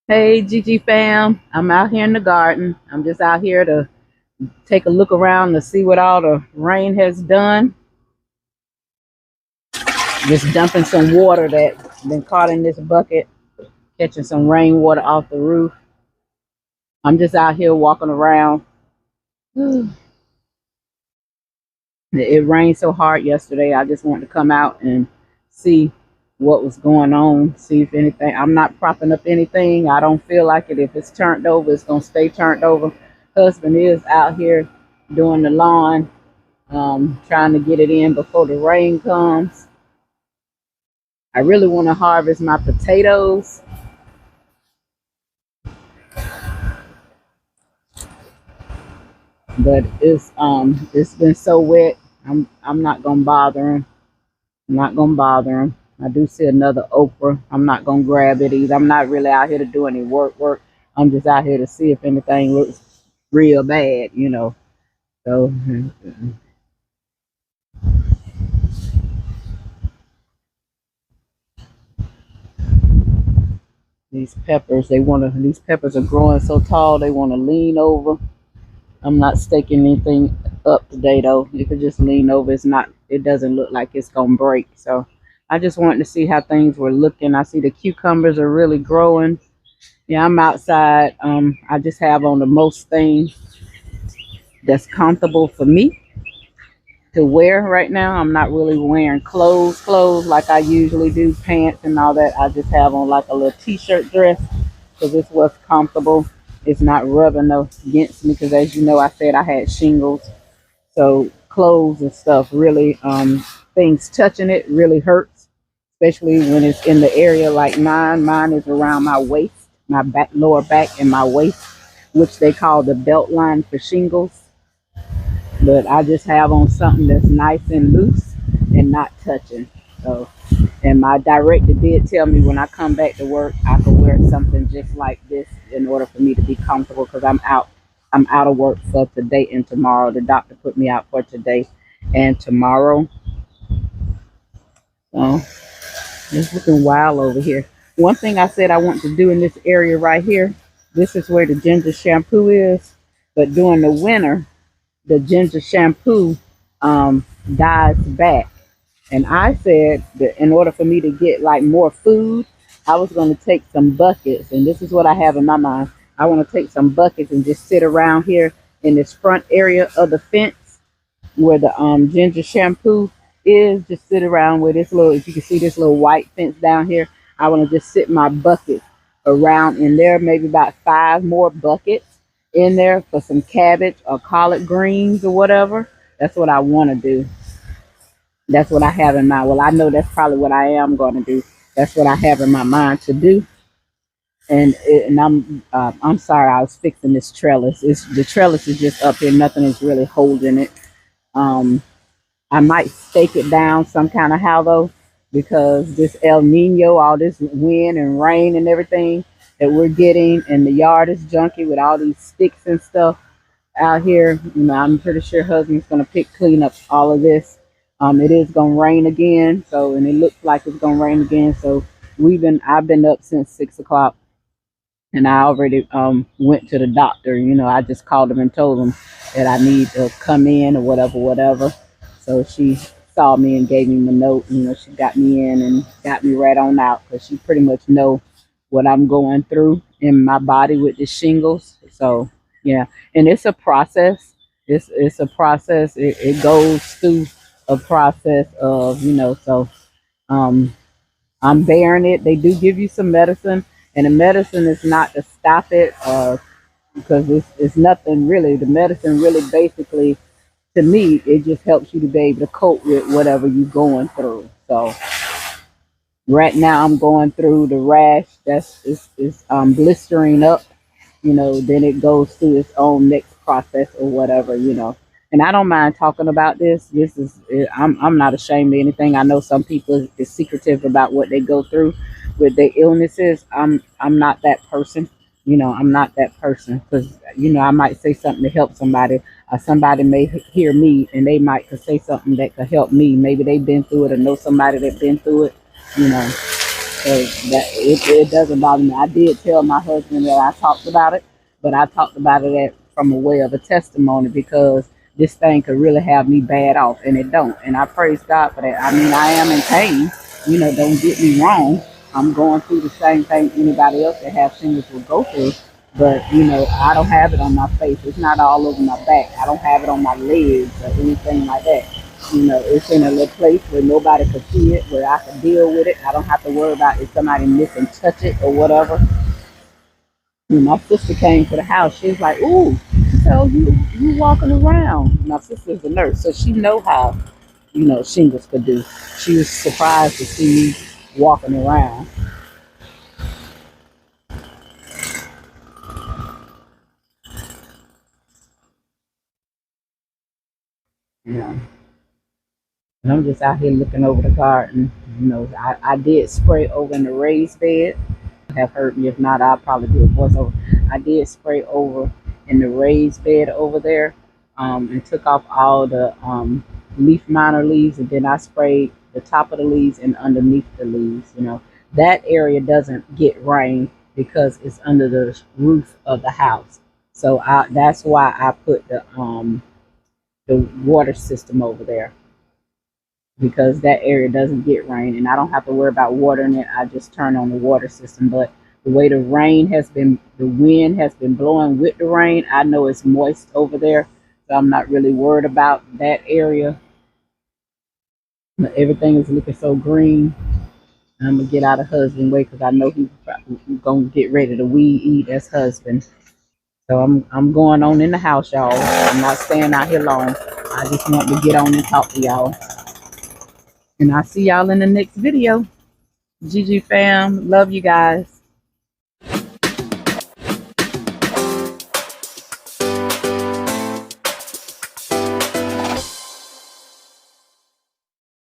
Hey, Gigi fam. I'm out here in the garden. I'm just out here to take a look around to see what all the rain has done. Just dumping some water that's been caught in this bucket, catching some rainwater off the roof. I'm just out here walking around. It rained so hard yesterday. I just wanted to come out and see what was going on, see if anything. I'm not propping up anything. I don't feel like it. If it's turned over, it's going to stay turned over. Husband is out here doing the lawn, trying to get it in before the rain comes. I really want to harvest my potatoes, but it's been so wet. I'm not gonna bother him. I'm not gonna bother him. I do see another okra. I'm not gonna grab it either. I'm not really out here to do any work. I'm just out here to see if anything looks real bad. So these peppers are growing so tall they wanna lean over. I'm not staking anything up today though. You could just lean over. It doesn't look like it's gonna break. So I just wanted to see how things were looking. I see the cucumbers are really growing. Yeah, I'm outside. I just have on the most things that's comfortable for me to wear right now. I'm not really wearing clothes like I usually do, pants and all that. I just have on like a little t-shirt dress because it's what's comfortable. It's not rubbing against me because, as you know, I said I had shingles. So clothes and stuff really, things touching it really hurts, especially when it's in the area like mine. Mine is around my waist, my back, lower back, and my waist, which they call the belt line for shingles. But I just have on something that's nice and loose and not touching. So, and my director did tell me when I come back to work, I could wear something just like this in order for me to be comfortable because I'm out. I'm out of work for today and tomorrow. The doctor put me out for today and tomorrow. So it's looking wild over here. One thing I said I want to do in this area right here, this is where the ginger shampoo is. But during the winter, the ginger shampoo dies back. And I said that in order for me to get like more food, I was going to take some buckets. And this is what I have in my mind. I want to take some buckets and just sit around here in this front area of the fence where the ginger shampoo is. Just sit around with this little, if you can see this little white fence down here, I want to just sit my buckets around in there, maybe about 5 more buckets in there for some cabbage or collard greens or whatever. That's what I want to do. That's what I have in mind. Well, I know that's probably what I am going to do. That's what I have in my mind to do. And I'm sorry, I was fixing this trellis. The trellis is just up here. Nothing is really holding it. Um, I might stake it down some kind of how though, because this El Nino, all this wind and rain and everything that we're getting, and the yard is junky with all these sticks and stuff out here. I'm pretty sure husband's gonna clean up all of this. It is gonna rain again, so and it looks like it's gonna rain again. So I've been up since 6 o'clock, and I already went to the doctor. I just called him and told him that I need to come in or whatever. So she saw me and gave me my note. She got me in and got me right on out because she pretty much know what I'm going through in my body with the shingles. So yeah, and it's a process. It's a process. It goes through a process of So um, I'm bearing it. They do give you some medicine, and the medicine is not to stop it or because it's nothing really. The medicine really basically, to me, it just helps you to be able to cope with whatever you're going through. So right now I'm going through the rash that's is blistering up. Then it goes through its own next process or whatever. And I don't mind talking about I'm not ashamed of anything. I know some people is secretive about what they go through with their illnesses. I'm not that person. I'm not that person because I might say something to help somebody, or somebody may hear me and they might could say something that could help me. Maybe they've been through it or know somebody that's been through it. you know So that it doesn't bother me. I did tell my husband that I talked about it, but I talked about it from a way of a testimony because this thing could really have me bad off, and it don't. And I praise God for that. I mean, I am in pain. Don't get me wrong. I'm going through the same thing anybody else that has shingles will go through. But I don't have it on my face. It's not all over my back. I don't have it on my legs or anything like that. It's in a little place where nobody could see it, where I can deal with it. I don't have to worry about if somebody miss and touch it or whatever. When my sister came to the house, she was like, "Ooh, so you walking around?" My sister's a nurse, so she know how shingles could do. She was surprised to see me walking around. Yeah. And I'm just out here looking over the garden. I did spray over in the raised bed. Have heard me. If not, I'll probably do a voiceover. I did spray over in the raised bed over there, and took off all the leaf minor leaves, and then I sprayed the top of the leaves and underneath the leaves. That area doesn't get rain because it's under the roof of the house. So that's why I put the water system over there because that area doesn't get rain and I don't have to worry about watering it. I just turn on the water system. But the way the wind has been blowing with the rain, I know it's moist over there. So I'm not really worried about that area. But everything is looking so green. I'm going to get out of husband's way because I know he's going to get ready to weed eat as husband. So I'm going on in the house, y'all. I'm not staying out here long. I just want to get on and talk to y'all. And I'll see y'all in the next video. GG fam, love you guys.